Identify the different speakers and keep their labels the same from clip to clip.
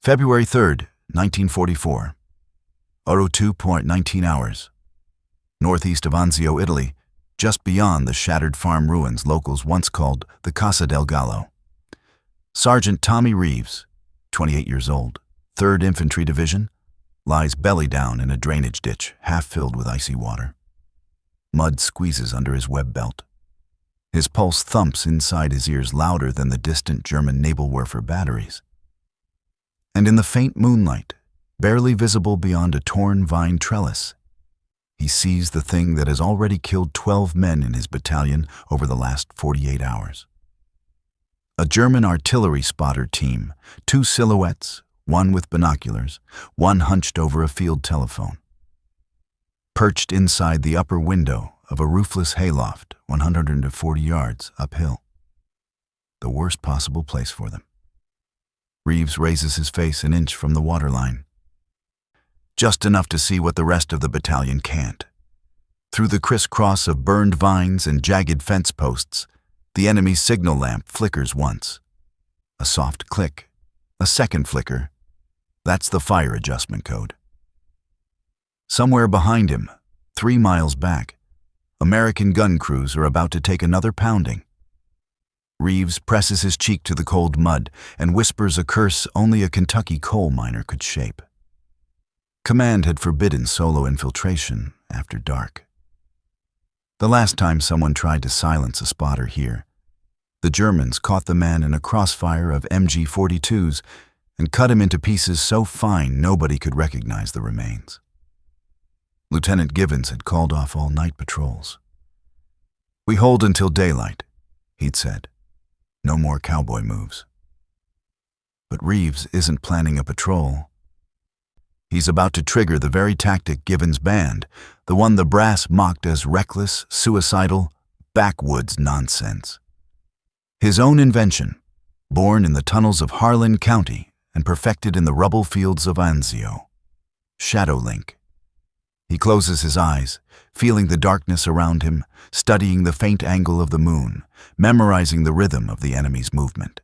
Speaker 1: February 3rd, 1944. 02.19 hours. Northeast of Anzio, Italy, just beyond the shattered farm ruins locals once called the Casa del Gallo. Sergeant Tommy Reeves, 28 years old, 3rd Infantry Division, lies belly down in a drainage ditch half filled with icy water. Mud squeezes under his web belt. His pulse thumps inside his ears louder than the distant German Naval-Werfer batteries. And in the faint moonlight, barely visible beyond a torn vine trellis, he sees the thing that has already killed 12 men in his battalion over the last 48 hours. A German artillery spotter team, 2 silhouettes, one with binoculars, one hunched over a field telephone. Perched inside the upper window of a roofless hayloft 140 yards uphill. The worst possible place for them. Reeves raises his face an inch from the waterline. Just enough to see what the rest of the battalion can't. Through the crisscross of burned vines and jagged fence posts, the enemy's signal lamp flickers once. A soft click, a second flicker. That's the fire adjustment code. Somewhere behind him, 3 miles back, American gun crews are about to take another pounding. Reeves presses his cheek to the cold mud and whispers a curse only a Kentucky coal miner could shape. Command had forbidden solo infiltration after dark. The last time someone tried to silence a spotter here, the Germans caught the man in a crossfire of MG-42s and cut him into pieces so fine nobody could recognize the remains. Lieutenant Givens had called off all night patrols. "We hold until daylight," he'd said. "No more cowboy moves." But Reeves isn't planning a patrol. He's about to trigger the very tactic Givens banned, the one the brass mocked as reckless, suicidal, backwoods nonsense. His own invention, born in the tunnels of Harlan County and perfected in the rubble fields of Anzio. Shadow Link. He closes his eyes, feeling the darkness around him, studying the faint angle of the moon, memorizing the rhythm of the enemy's movement.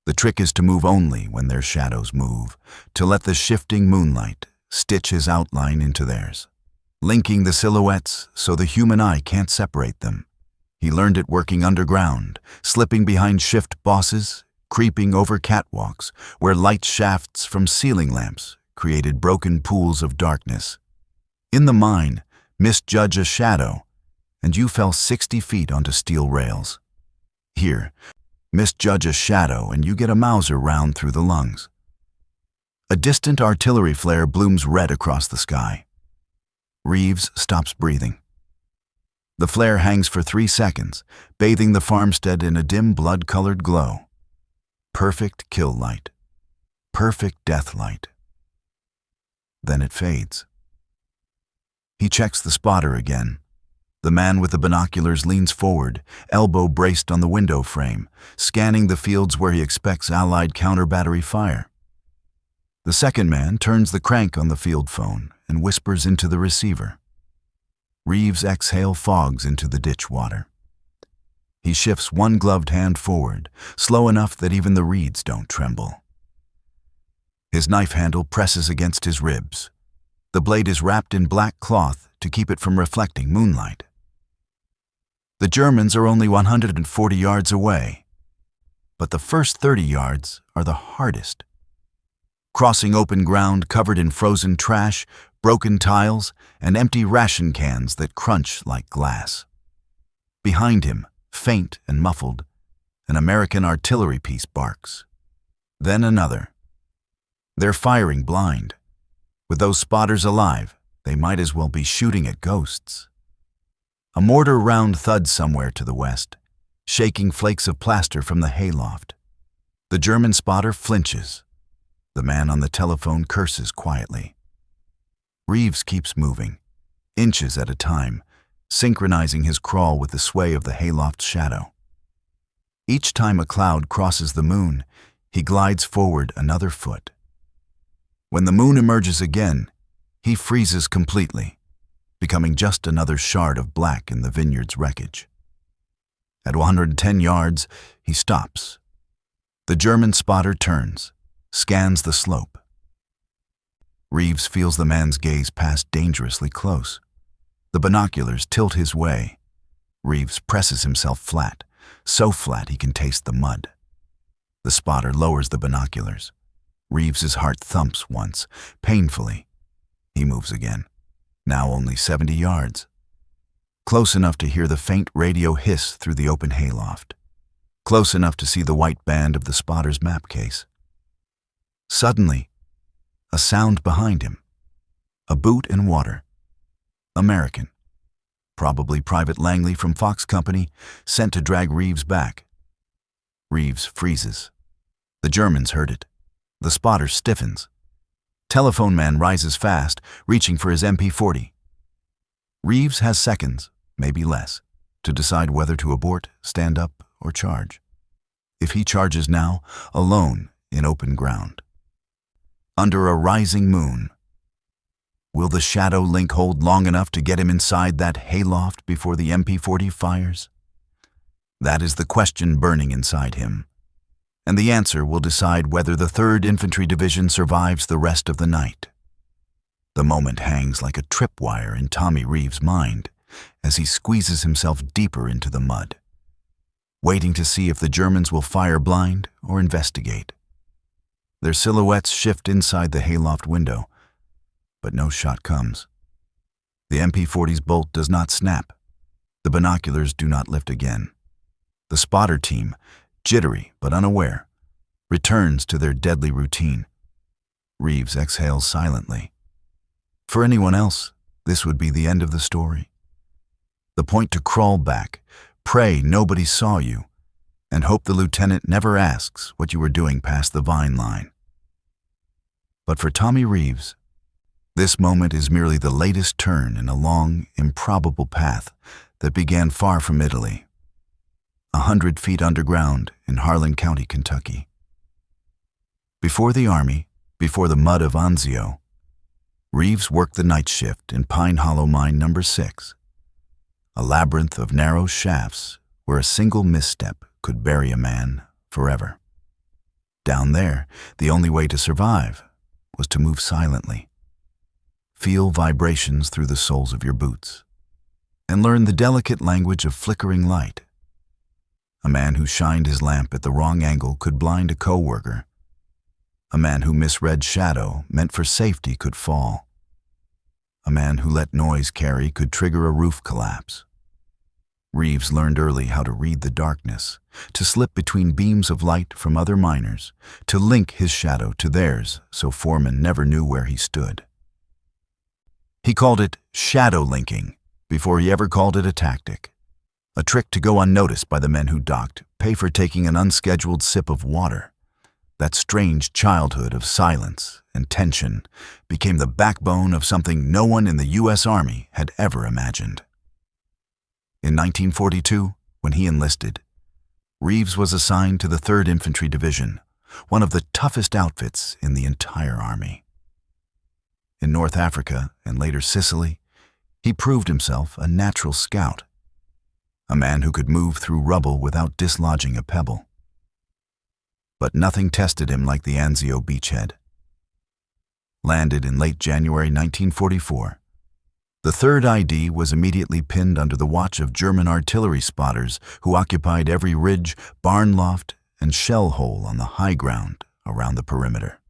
Speaker 1: The trick is to move only when their shadows move, to let the shifting moonlight stitch his outline into theirs, linking the silhouettes so the human eye can't separate them. He learned it working underground, slipping behind shift bosses, creeping over catwalks, where light shafts from ceiling lamps created broken pools of darkness. In the mine, misjudge a shadow, and you fell 60 feet onto steel rails. Here, misjudge a shadow and you get a Mauser round through the lungs. A distant artillery flare blooms red across the sky. Reeves stops breathing. The flare hangs for 3 seconds, bathing the farmstead in a dim blood-colored glow. Perfect kill light. Perfect death light. Then it fades. He checks the spotter again. The man with the binoculars leans forward, elbow braced on the window frame, scanning the fields where he expects Allied counter-battery fire. The second man turns the crank on the field phone and whispers into the receiver. Reeves' exhale fogs into the ditch water. He shifts one gloved hand forward, slow enough that even the reeds don't tremble. His knife handle presses against his ribs. The blade is wrapped in black cloth to keep it from reflecting moonlight. The Germans are only 140 yards away, but the first 30 yards are the hardest. Crossing open ground covered in frozen trash, broken tiles, and empty ration cans that crunch like glass. Behind him, faint and muffled, an American artillery piece barks. Then another. They're firing blind. With those spotters alive, they might as well be shooting at ghosts. A mortar round thuds somewhere to the west, shaking flakes of plaster from the hayloft. The German spotter flinches. The man on the telephone curses quietly. Reeves keeps moving, inches at a time, synchronizing his crawl with the sway of the hayloft's shadow. Each time a cloud crosses the moon, he glides forward another foot. When the moon emerges again, he freezes completely, becoming just another shard of black in the vineyard's wreckage. At 110 yards, he stops. The German spotter turns, scans the slope. Reeves feels the man's gaze pass dangerously close. The binoculars tilt his way. Reeves presses himself flat, so flat he can taste the mud. The spotter lowers the binoculars. Reeves's heart thumps once, painfully. He moves again, now only 70 yards. Close enough to hear the faint radio hiss through the open hayloft. Close enough to see the white band of the spotter's map case. Suddenly, a sound behind him. A boot and water. American. Probably Private Langley from Fox Company, sent to drag Reeves back. Reeves freezes. The Germans heard it. The spotter stiffens. Telephone man rises fast, reaching for his MP40. Reeves has seconds, maybe less, to decide whether to abort, stand up, or charge. If he charges now, alone in open ground, under a rising moon, will the shadow link hold long enough to get him inside that hayloft before the MP40 fires? That is the question burning inside him, and the answer will decide whether the 3rd Infantry Division survives the rest of the night. The moment hangs like a tripwire in Tommy Reeves' mind as he squeezes himself deeper into the mud, waiting to see if the Germans will fire blind or investigate. Their silhouettes shift inside the hayloft window, but no shot comes. The MP40's bolt does not snap. The binoculars do not lift again. The spotter team, jittery but unaware, returns to their deadly routine. Reeves exhales silently. For anyone else, this would be the end of the story. The point to crawl back, pray nobody saw you, and hope the lieutenant never asks what you were doing past the vine line. But for Tommy Reeves, this moment is merely the latest turn in a long, improbable path that began far from Italy, 100 feet underground in Harlan County, Kentucky. Before the Army, before the mud of Anzio, Reeves worked the night shift in Pine Hollow Mine No. 6, a labyrinth of narrow shafts where a single misstep could bury a man forever. Down there, the only way to survive was to move silently, feel vibrations through the soles of your boots, and learn the delicate language of flickering light. A man who shined his lamp at the wrong angle could blind a co-worker. A man who misread shadow meant for safety could fall. A man who let noise carry could trigger a roof collapse. Reeves learned early how to read the darkness, to slip between beams of light from other miners, to link his shadow to theirs so foremen never knew where he stood. He called it shadow linking before he ever called it a tactic, a trick to go unnoticed by the men who docked, pay for taking an unscheduled sip of water. That strange childhood of silence and tension became the backbone of something no one in the U.S. Army had ever imagined. In 1942, when he enlisted, Reeves was assigned to the 3rd Infantry Division, one of the toughest outfits in the entire Army. In North Africa and later Sicily, he proved himself a natural scout, a man who could move through rubble without dislodging a pebble. But nothing tested him like the Anzio beachhead. Landed in late January 1944, the 3rd ID was immediately pinned under the watch of German artillery spotters who occupied every ridge, barn loft, and shell hole on the high ground around the perimeter.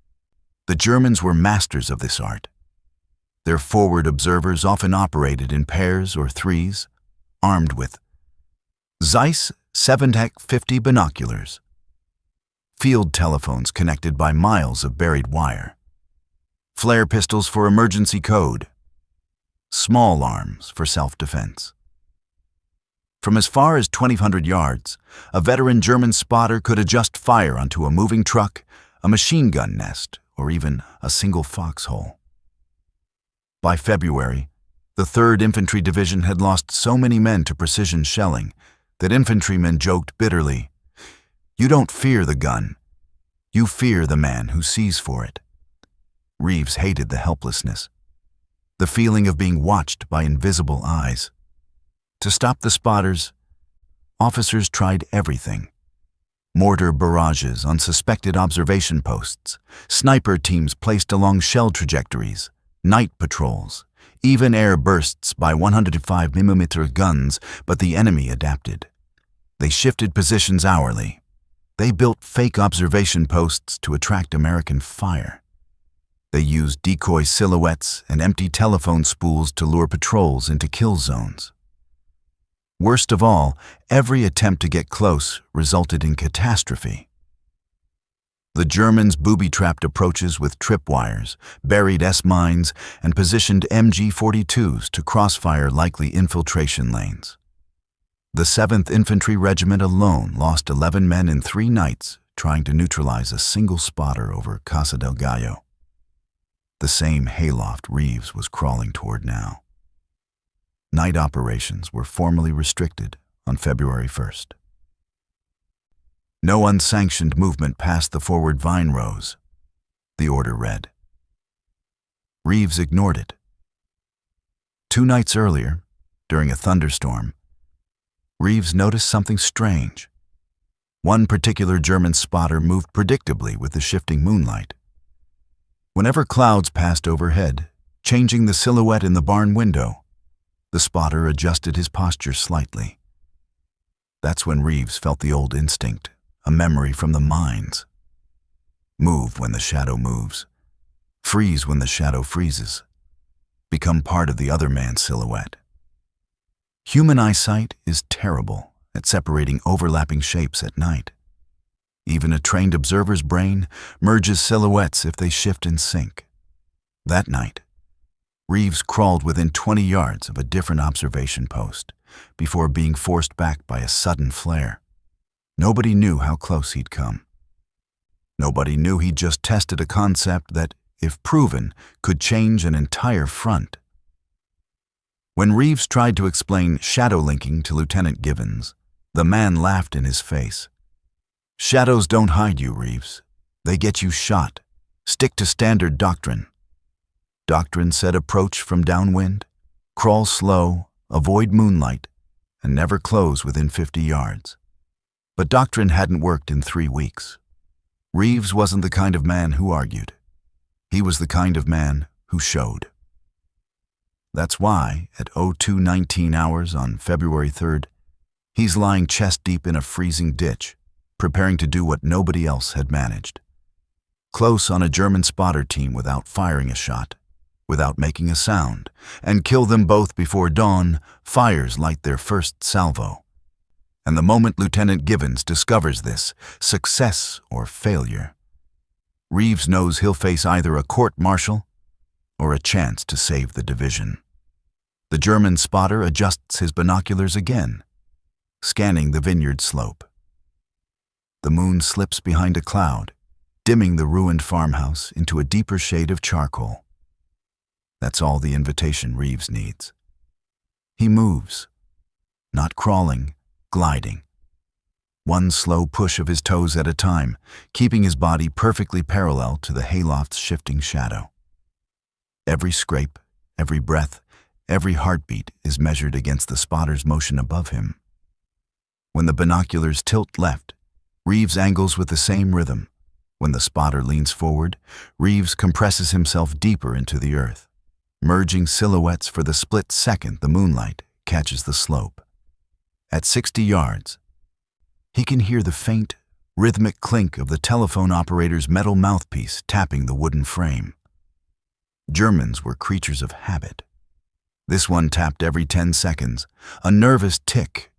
Speaker 1: The Germans were masters of this art. Their forward observers often operated in pairs or threes, armed with Zeiss 7-Tech 50 binoculars, field telephones connected by miles of buried wire, flare pistols for emergency code, small arms for self-defense. From as far as 2,500 yards, a veteran German spotter could adjust fire onto a moving truck, a machine gun nest, or even a single foxhole. By February, the 3rd Infantry Division had lost so many men to precision shelling that infantrymen joked bitterly, "You don't fear the gun, you fear the man who sees for it." Reeves hated the helplessness, the feeling of being watched by invisible eyes. To stop the spotters, officers tried everything. Mortar barrages on suspected observation posts, sniper teams placed along shell trajectories, night patrols, even air bursts by 105mm guns, but the enemy adapted. They shifted positions hourly. They built fake observation posts to attract American fire. They used decoy silhouettes and empty telephone spools to lure patrols into kill zones. Worst of all, every attempt to get close resulted in catastrophe. The Germans booby-trapped approaches with tripwires, buried S-mines, and positioned MG-42s to crossfire likely infiltration lanes. The 7th Infantry Regiment alone lost 11 men in 3 nights trying to neutralize a single spotter over Casa del Gallo. The same hayloft Reeves was crawling toward now. Night operations were formally restricted on February 1st. No unsanctioned movement past the forward vine rows, the order read. Reeves ignored it. 2 nights earlier, during a thunderstorm, Reeves noticed something strange. One particular German spotter moved predictably with the shifting moonlight. Whenever clouds passed overhead, changing the silhouette in the barn window, the spotter adjusted his posture slightly. That's when Reeves felt the old instinct, a memory from the mines. Move when the shadow moves. Freeze when the shadow freezes. Become part of the other man's silhouette. Human eyesight is terrible at separating overlapping shapes at night. Even a trained observer's brain merges silhouettes if they shift in sync. That night, Reeves crawled within 20 yards of a different observation post before being forced back by a sudden flare. Nobody knew how close he'd come. Nobody knew he'd just tested a concept that, if proven, could change an entire front. When Reeves tried to explain shadow linking to Lieutenant Givens, the man laughed in his face. "Shadows don't hide you, Reeves. They get you shot. Stick to standard doctrine." Doctrine said approach from downwind, crawl slow, avoid moonlight, and never close within 50 yards. But doctrine hadn't worked in 3 weeks. Reeves wasn't the kind of man who argued. He was the kind of man who showed. That's why, at 02:19 hours on February 3rd, he's lying chest-deep in a freezing ditch, preparing to do what nobody else had managed. Close on a German spotter team without firing a shot, without making a sound, and kill them both before dawn, fires light their first salvo. And the moment Lieutenant Givens discovers this, success or failure, Reeves knows he'll face either a court-martial or a chance to save the division. The German spotter adjusts his binoculars again, scanning the vineyard slope. The moon slips behind a cloud, dimming the ruined farmhouse into a deeper shade of charcoal. That's all the invitation Reeves needs. He moves, not crawling, gliding. One slow push of his toes at a time, keeping his body perfectly parallel to the hayloft's shifting shadow. Every scrape, every breath, every heartbeat is measured against the spotter's motion above him. When the binoculars tilt left, Reeves angles with the same rhythm. When the spotter leans forward, Reeves compresses himself deeper into the earth, merging silhouettes for the split second the moonlight catches the slope. At 60 yards, he can hear the faint, rhythmic clink of the telephone operator's metal mouthpiece tapping the wooden frame. Germans were creatures of habit. This one tapped every 10 seconds, a nervous tick.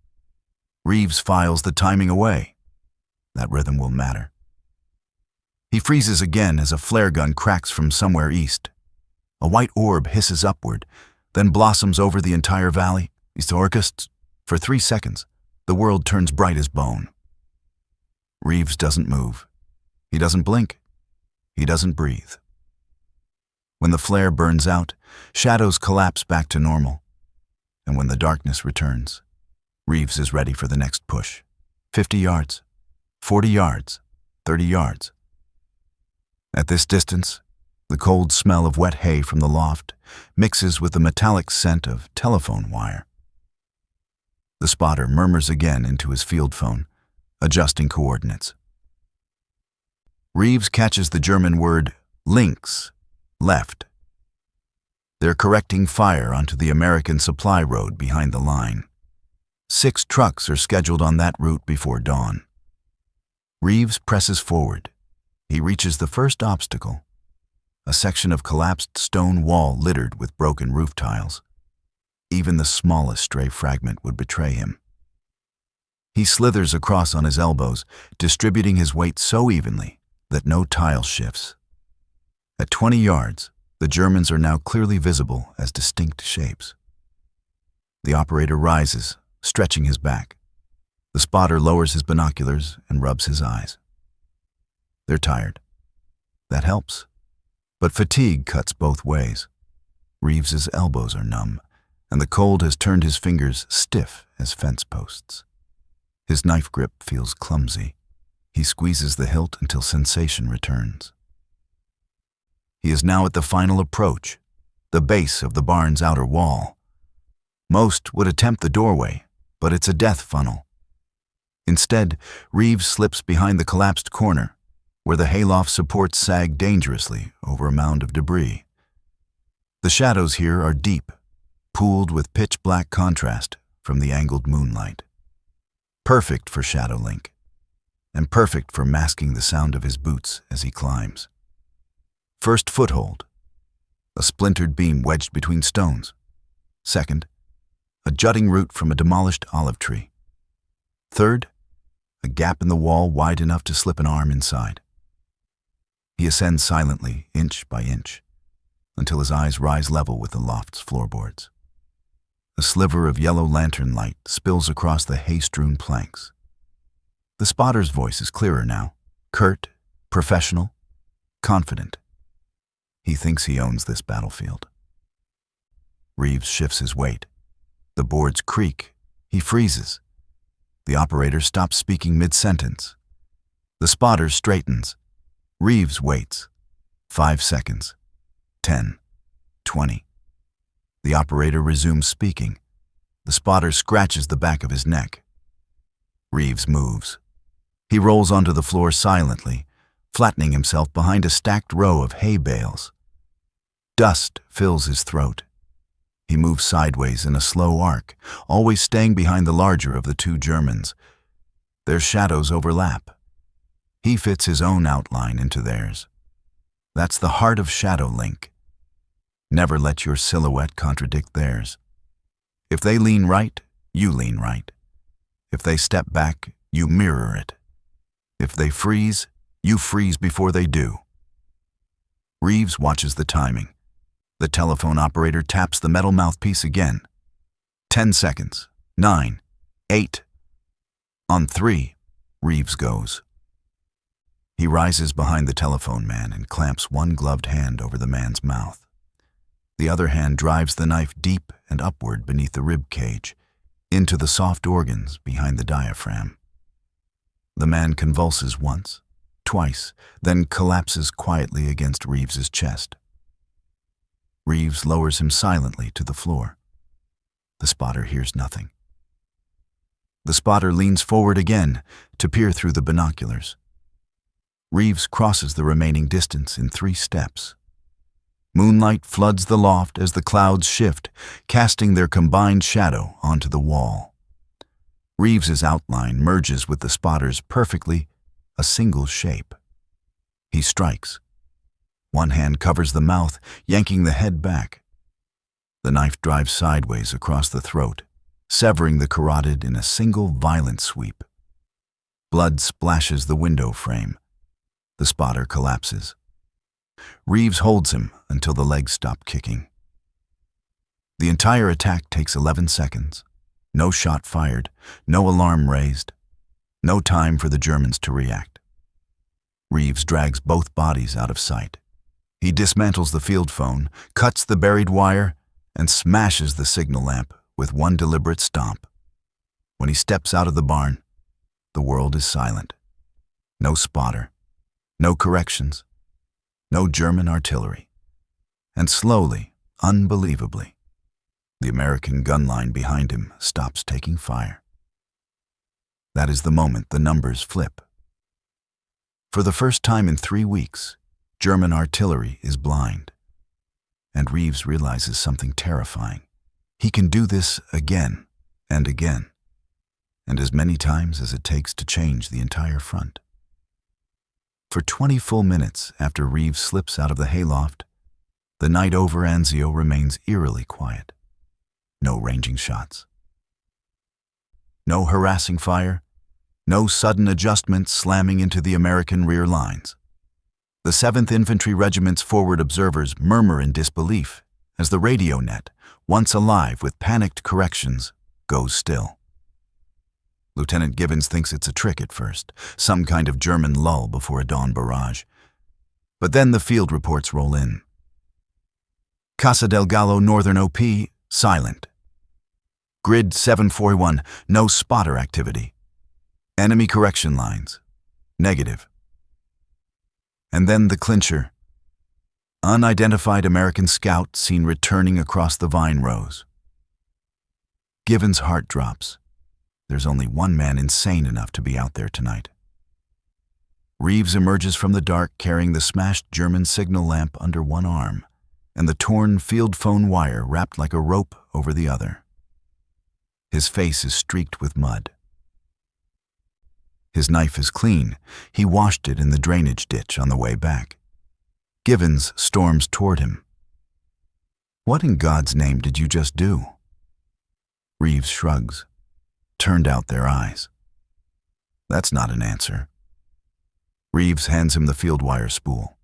Speaker 1: Reeves files the timing away. That rhythm will matter. He freezes again as a flare gun cracks from somewhere east. A white orb hisses upward, then blossoms over the entire valley, east to Orcust. For 3 seconds, the world turns bright as bone. Reeves doesn't move. He doesn't blink. He doesn't breathe. When the flare burns out, shadows collapse back to normal. And when the darkness returns, Reeves is ready for the next push. 50 yards, 40 yards, 30 yards. At this distance, the cold smell of wet hay from the loft mixes with the metallic scent of telephone wire. The spotter murmurs again into his field phone, adjusting coordinates. Reeves catches the German word links, left. They're correcting fire onto the American supply road behind the line. 6 trucks are scheduled on that route before dawn. Reeves presses forward. He reaches the first obstacle, a section of collapsed stone wall littered with broken roof tiles. Even the smallest stray fragment would betray him. He slithers across on his elbows, distributing his weight so evenly that no tile shifts. At 20 yards, the Germans are now clearly visible as distinct shapes. The operator rises, stretching his back. The spotter lowers his binoculars and rubs his eyes. They're tired. That helps. But fatigue cuts both ways. Reeves's elbows are numb, and the cold has turned his fingers stiff as fence posts. His knife grip feels clumsy. He squeezes the hilt until sensation returns. He is now at the final approach, the base of the barn's outer wall. Most would attempt the doorway, but it's a death funnel. Instead, Reeves slips behind the collapsed corner, where the hayloft supports sag dangerously over a mound of debris. The shadows here are deep, pooled with pitch-black contrast from the angled moonlight. Perfect for shadow link, and perfect for masking the sound of his boots as he climbs. First foothold, a splintered beam wedged between stones. Second, a jutting root from a demolished olive tree. Third, a gap in the wall wide enough to slip an arm inside. He ascends silently, inch by inch, until his eyes rise level with the loft's floorboards. A sliver of yellow lantern light spills across the hay-strewn planks. The spotter's voice is clearer now, curt, professional, confident. He thinks he owns this battlefield. Reeves shifts his weight. The boards creak. He freezes. The operator stops speaking mid-sentence. The spotter straightens. Reeves waits. 5 seconds. 10. 20. The operator resumes speaking. The spotter scratches the back of his neck. Reeves moves. He rolls onto the floor silently, flattening himself behind a stacked row of hay bales. Dust fills his throat. He moves sideways in a slow arc, always staying behind the larger of the 2 Germans. Their shadows overlap. He fits his own outline into theirs. That's the heart of shadow link. Never let your silhouette contradict theirs. If they lean right, you lean right. If they step back, you mirror it. If they freeze, you freeze before they do. Reeves watches the timing. The telephone operator taps the metal mouthpiece again. 10 seconds. 9. 8. On 3, Reeves goes. He rises behind the telephone man and clamps one gloved hand over the man's mouth. The other hand drives the knife deep and upward beneath the rib cage, into the soft organs behind the diaphragm. The man convulses once, twice, then collapses quietly against Reeves's chest. Reeves lowers him silently to the floor. The spotter hears nothing. The spotter leans forward again to peer through the binoculars. Reeves crosses the remaining distance in 3 steps. Moonlight floods the loft as the clouds shift, casting their combined shadow onto the wall. Reeves's outline merges with the spotter's perfectly, a single shape. He strikes. One hand covers the mouth, yanking the head back. The knife drives sideways across the throat, severing the carotid in a single violent sweep. Blood splashes the window frame. The spotter collapses. Reeves holds him until the legs stop kicking. The entire attack takes 11 seconds. No shot fired, no alarm raised, no time for the Germans to react. Reeves drags both bodies out of sight. He dismantles the field phone, cuts the buried wire, and smashes the signal lamp with one deliberate stomp. When he steps out of the barn, the world is silent. No spotter, no corrections, no German artillery. And slowly, unbelievably, the American gun line behind him stops taking fire. That is the moment the numbers flip. For the first time in 3 weeks, German artillery is blind. And Reeves realizes something terrifying. He can do this again and again, and as many times as it takes to change the entire front. For 20 full minutes after Reeves slips out of the hayloft, the night over Anzio remains eerily quiet. No ranging shots. No harassing fire. No sudden adjustments slamming into the American rear lines. The 7th Infantry Regiment's forward observers murmur in disbelief as the radio net, once alive with panicked corrections, goes still. Lieutenant Gibbons thinks it's a trick at first, some kind of German lull before a dawn barrage. But then the field reports roll in. Casa del Gallo Northern OP, silent. Grid 741, no spotter activity. Enemy correction lines, negative. And then the clincher. Unidentified American scout seen returning across the vine rows. Gibbons' heart drops. There's only one man insane enough to be out there tonight. Reeves emerges from the dark carrying the smashed German signal lamp under one arm and the torn field phone wire wrapped like a rope over the other. His face is streaked with mud. His knife is clean. He washed it in the drainage ditch on the way back. Gibbons storms toward him. "What in God's name did you just do?" Reeves shrugs, turned out their eyes. That's not an answer. Reeves hands him the field wire spool.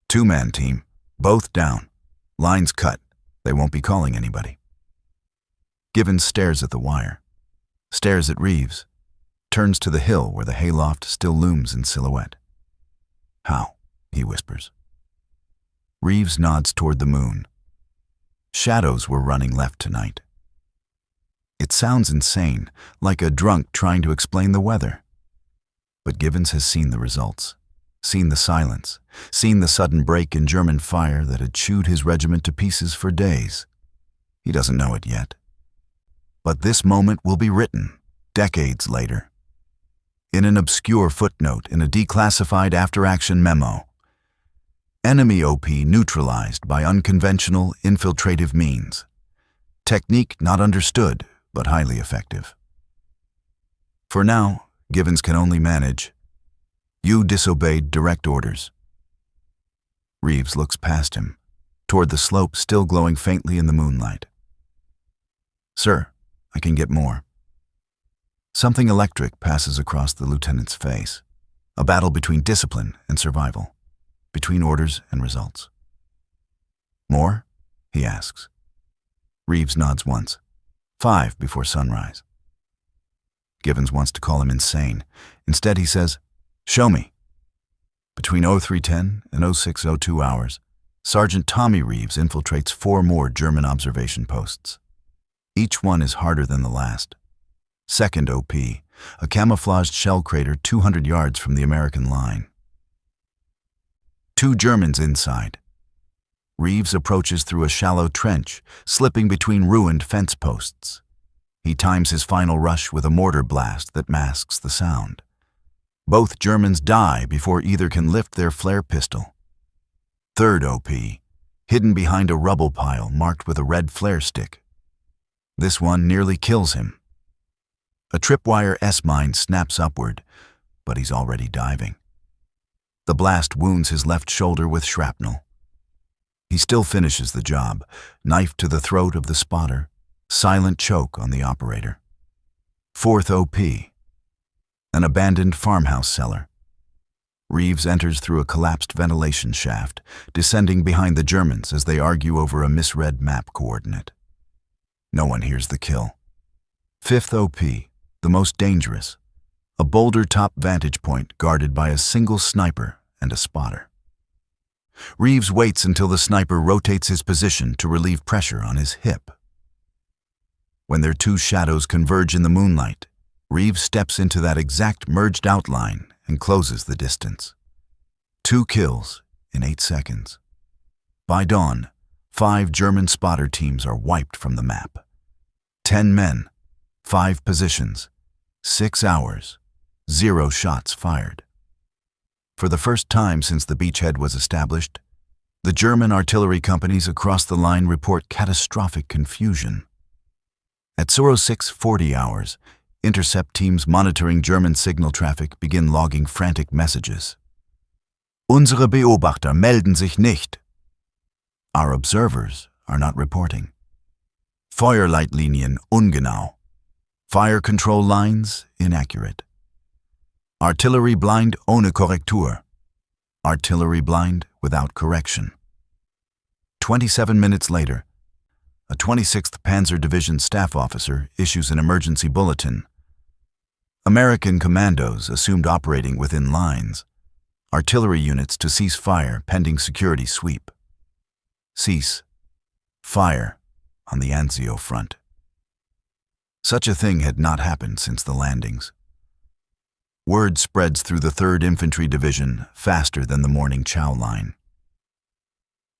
Speaker 1: 2-man team, both down. Lines cut. They won't be calling anybody. Gibbons stares at the wire, stares at Reeves, turns to the hill where the hayloft still looms in silhouette. "How?" he whispers. Reeves nods toward the moon. Shadows were running left tonight. It sounds insane, like a drunk trying to explain the weather. But Gibbons has seen the results, seen the silence, seen the sudden break in German fire that had chewed his regiment to pieces for days. He doesn't know it yet. But this moment will be written, decades later. In an obscure footnote in a declassified after-action memo. Enemy OP neutralized by unconventional, infiltrative means. Technique not understood, but highly effective. For now, Gibbons can only manage. You disobeyed direct orders. Reeves looks past him, toward the slope still glowing faintly in the moonlight. "Sir, I can get more." Something electric passes across the lieutenant's face. A battle between discipline and survival, between orders and results. "More?" he asks. Reeves nods once. 5 before sunrise. Gibbons wants to call him insane. Instead he says, "Show me." Between 0310 and 0602 hours, Sergeant Tommy Reeves infiltrates 4 more German observation posts. Each one is harder than the last. 2nd OP, a camouflaged shell crater 200 yards from the American line. 2 Germans inside. Reeves approaches through a shallow trench, slipping between ruined fence posts. He times his final rush with a mortar blast that masks the sound. Both Germans die before either can lift their flare pistol. 3rd OP, hidden behind a rubble pile marked with a red flare stick. This one nearly kills him. A tripwire S-mine snaps upward, but he's already diving. The blast wounds his left shoulder with shrapnel. He still finishes the job, knife to the throat of the spotter, silent choke on the operator. 4th OP, an abandoned farmhouse cellar. Reeves enters through a collapsed ventilation shaft, descending behind the Germans as they argue over a misread map coordinate. No one hears the kill. 5th OP, the most dangerous, a boulder-top vantage point guarded by a single sniper and a spotter. Reeves waits until the sniper rotates his position to relieve pressure on his hip. When their 2 shadows converge in the moonlight, Reeves steps into that exact merged outline and closes the distance. 2 kills in 8 seconds. By dawn, 5 German spotter teams are wiped from the map. 10 men, 5 positions, 6 hours, 0 shots fired. For the first time since the beachhead was established, the German artillery companies across the line report catastrophic confusion. At 06:40 hours, intercept teams monitoring German signal traffic begin logging frantic messages. Unsere Beobachter melden sich nicht. Our observers are not reporting. Feuerleitlinien ungenau. Fire control lines inaccurate. Artillery blind ohne Korrektur. Artillery blind without correction. 27 minutes later, a 26th Panzer Division staff officer issues an emergency bulletin. American commandos assumed operating within lines. Artillery units to cease fire pending security sweep. Cease fire on the Anzio front. Such a thing had not happened since the landings. Word spreads through the 3rd Infantry Division faster than the morning chow line.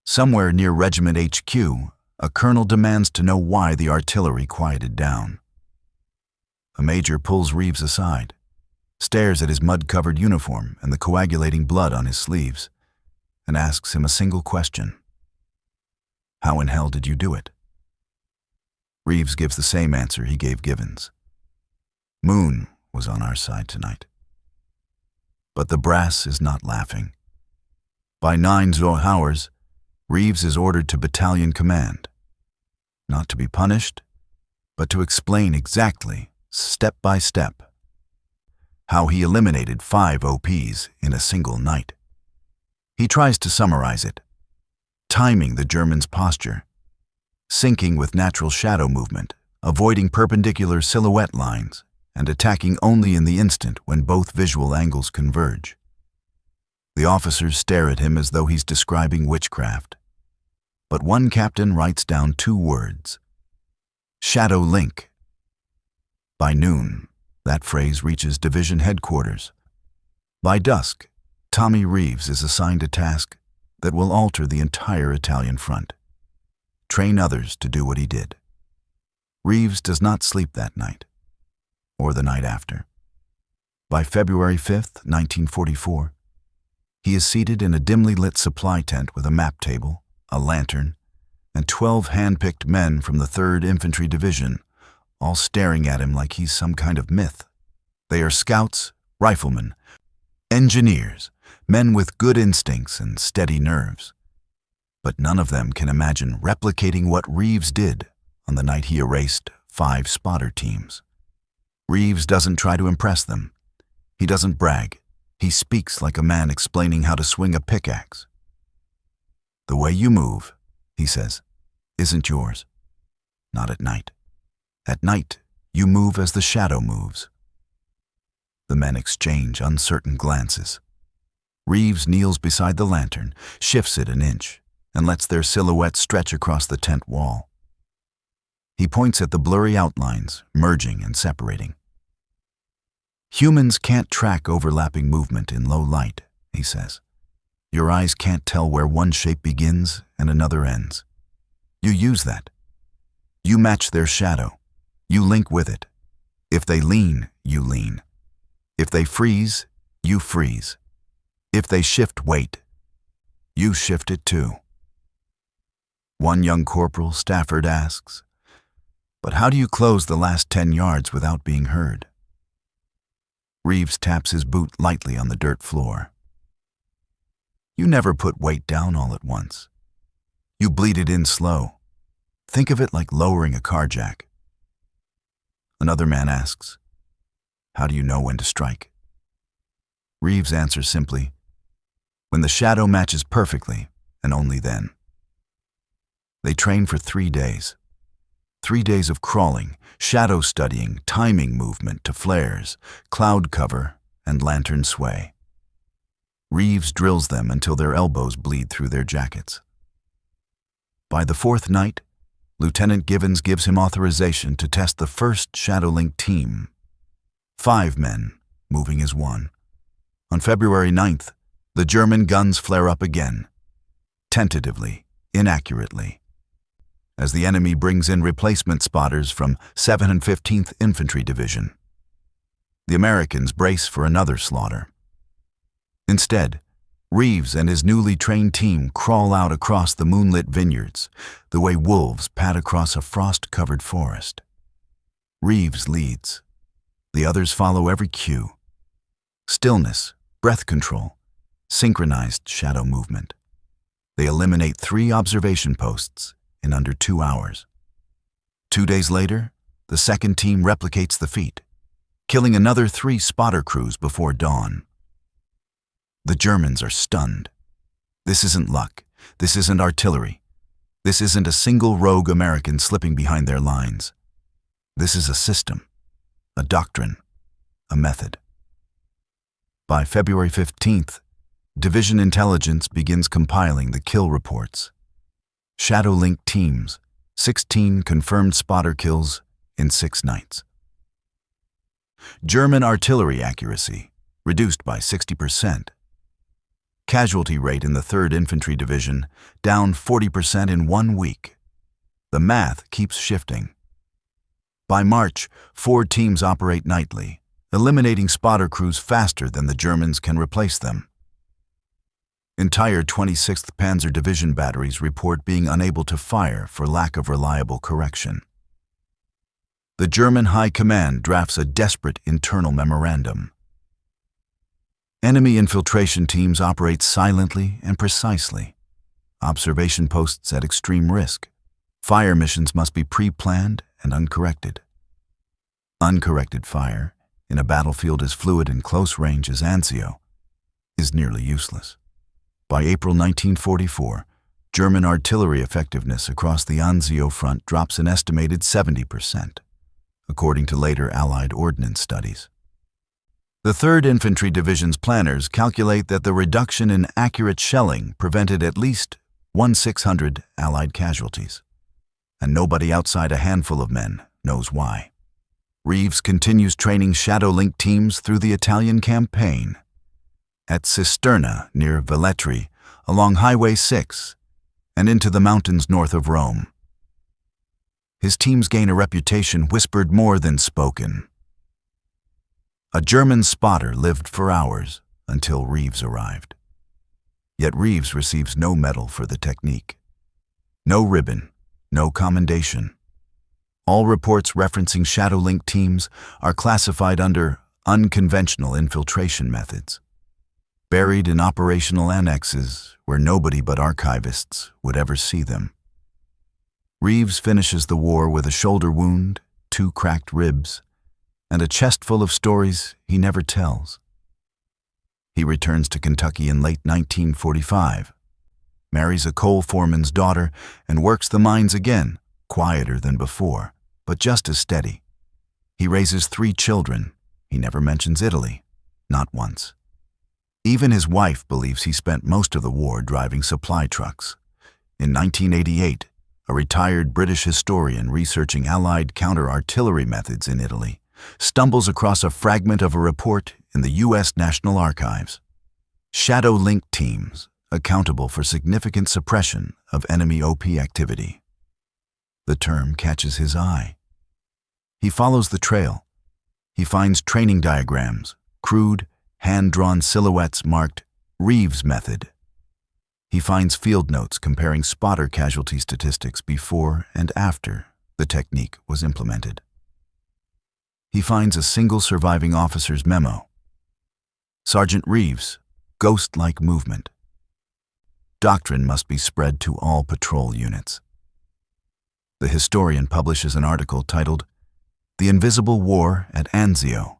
Speaker 1: Somewhere near Regiment HQ, a colonel demands to know why the artillery quieted down. A major pulls Reeves aside, stares at his mud-covered uniform and the coagulating blood on his sleeves, and asks him a single question. How in hell did you do it? Reeves gives the same answer he gave Givens. Moon was on our side tonight. But the brass is not laughing. By 9 hours, Reeves is ordered to battalion command, not to be punished, but to explain exactly, step by step, how he eliminated 5 OPs in a single night. He tries to summarize it, timing the Germans' posture, syncing with natural shadow movement, avoiding perpendicular silhouette lines, and attacking only in the instant when both visual angles converge. The officers stare at him as though he's describing witchcraft. But one captain writes down 2 words: shadow link. By noon, that phrase reaches division headquarters. By dusk, Tommy Reeves is assigned a task that will alter the entire Italian front. Train others to do what he did. Reeves does not sleep that night, or the night after. By February 5th, 1944, he is seated in a dimly lit supply tent with a map table, a lantern, and 12 hand-picked men from the 3rd Infantry Division, all staring at him like he's some kind of myth. They are scouts, riflemen, engineers, men with good instincts and steady nerves. But none of them can imagine replicating what Reeves did on the night he erased 5 spotter teams. Reeves doesn't try to impress them. He doesn't brag. He speaks like a man explaining how to swing a pickaxe. The way you move, he says, isn't yours. Not at night. At night, you move as the shadow moves. The men exchange uncertain glances. Reeves kneels beside the lantern, shifts it an inch, and lets their silhouettes stretch across the tent wall. He points at the blurry outlines, merging and separating. Humans can't track overlapping movement in low light, he says. Your eyes can't tell where one shape begins and another ends. You use that. You match their shadow. You link with it. If they lean, you lean. If they freeze, you freeze. If they shift weight, you shift it too. One young corporal, Stafford, asks, "But how do you close the last 10 yards without being heard?" Reeves taps his boot lightly on the dirt floor. You never put weight down all at once. You bleed it in slow. Think of it like lowering a car jack. Another man asks, "How do you know when to strike?" Reeves answers simply, "When the shadow matches perfectly, and only then." They train for 3 days. 3 days of crawling, shadow studying, timing movement to flares, cloud cover, and lantern sway. Reeves drills them until their elbows bleed through their jackets. By the 4th night, Lieutenant Givens gives him authorization to test the first Shadowlink team. 5 men, moving as one. On February 9th, the German guns flare up again, tentatively, inaccurately, as the enemy brings in replacement spotters from 7th and 15th Infantry Division. The Americans brace for another slaughter. Instead, Reeves and his newly trained team crawl out across the moonlit vineyards, the way wolves pad across a frost-covered forest. Reeves leads. The others follow every cue. Stillness, breath control, synchronized shadow movement. They eliminate 3 observation posts in under 2 hours. 2 days later, the second team replicates the feat, killing another 3 spotter crews before dawn. The Germans are stunned. This isn't luck. This isn't artillery. This isn't a single rogue American slipping behind their lines. This is a system, a doctrine, a method. By February 15th, Division Intelligence begins compiling the kill reports. Shadow-linked teams, 16 confirmed spotter kills in 6 nights. German artillery accuracy reduced by 60%. Casualty rate in the 3rd Infantry Division down 40% in 1 week. The math keeps shifting. By March, 4 teams operate nightly, eliminating spotter crews faster than the Germans can replace them. Entire 26th Panzer Division batteries report being unable to fire for lack of reliable correction. The German High Command drafts a desperate internal memorandum. Enemy infiltration teams operate silently and precisely. Observation posts at extreme risk. Fire missions must be pre-planned and uncorrected. Uncorrected fire, in a battlefield as fluid and close range as Anzio, is nearly useless. By April 1944, German artillery effectiveness across the Anzio front drops an estimated 70%, according to later Allied ordnance studies. The 3rd Infantry Division's planners calculate that the reduction in accurate shelling prevented at least 1,600 Allied casualties, and nobody outside a handful of men knows why. Reeves continues training shadow-linked teams through the Italian campaign. At Cisterna, near Velletri, along Highway 6, and into the mountains north of Rome. His teams gain a reputation whispered more than spoken. A German spotter lived for hours until Reeves arrived. Yet Reeves receives no medal for the technique. No ribbon, no commendation. All reports referencing shadow-linked teams are classified under unconventional infiltration methods, buried in operational annexes where nobody but archivists would ever see them. Reeves finishes the war with a shoulder wound, 2 cracked ribs, and a chest full of stories he never tells. He returns to Kentucky in late 1945, marries a coal foreman's daughter, and works the mines again, quieter than before, but just as steady. He raises 3 children. He never mentions Italy, not once. Even his wife believes he spent most of the war driving supply trucks. In 1988, a retired British historian researching Allied counter-artillery methods in Italy stumbles across a fragment of a report in the U.S. National Archives. Shadow-linked teams accountable for significant suppression of enemy OP activity. The term catches his eye. He follows the trail. He finds training diagrams, crude, hand-drawn silhouettes marked Reeves method. He finds field notes comparing spotter casualty statistics before and after the technique was implemented. He finds a single surviving officer's memo. Sergeant Reeves, ghost-like movement. Doctrine must be spread to all patrol units. The historian publishes an article titled, "The Invisible War at Anzio."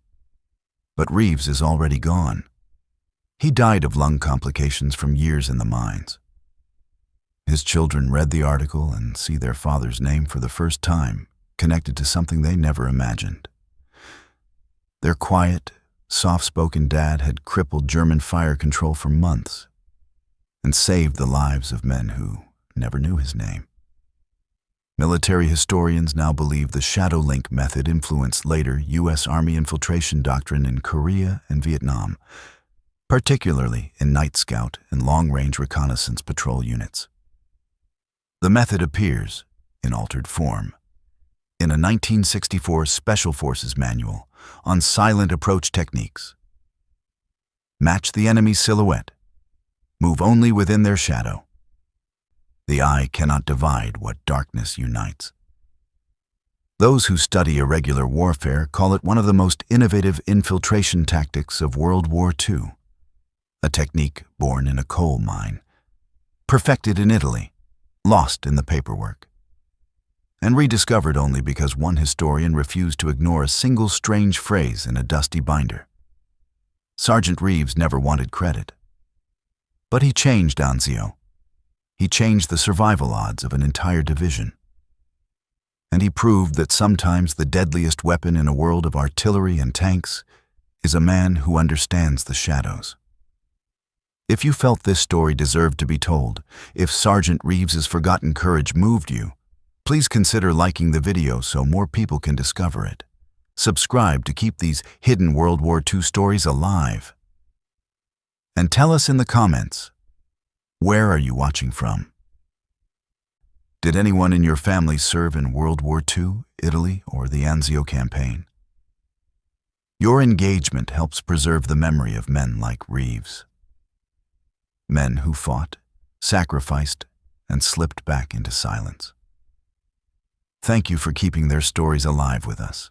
Speaker 1: But Reeves is already gone. He died of lung complications from years in the mines. His children read the article and see their father's name for the first time, connected to something they never imagined. Their quiet, soft-spoken dad had crippled German fire control for months and saved the lives of men who never knew his name. Military historians now believe the shadow link method influenced later U.S. Army infiltration doctrine in Korea and Vietnam, particularly in night scout and long-range reconnaissance patrol units. The method appears, in altered form, in a 1964 Special Forces manual on silent approach techniques. Match the enemy's silhouette. Move only within their shadow. The eye cannot divide what darkness unites. Those who study irregular warfare call it one of the most innovative infiltration tactics of World War II, a technique born in a coal mine, perfected in Italy, lost in the paperwork, and rediscovered only because one historian refused to ignore a single strange phrase in a dusty binder. Sergeant Reeves never wanted credit. But he changed Anzio. He changed the survival odds of an entire division. And he proved that sometimes the deadliest weapon in a world of artillery and tanks is a man who understands the shadows. If you felt this story deserved to be told, if Sergeant Reeves's forgotten courage moved you, please consider liking the video so more people can discover it. Subscribe to keep these hidden World War II stories alive. And tell us in the comments, where are you watching from? Did anyone in your family serve in World War II, Italy, or the Anzio campaign? Your engagement helps preserve the memory of men like Reeves. Men who fought, sacrificed, and slipped back into silence. Thank you for keeping their stories alive with us.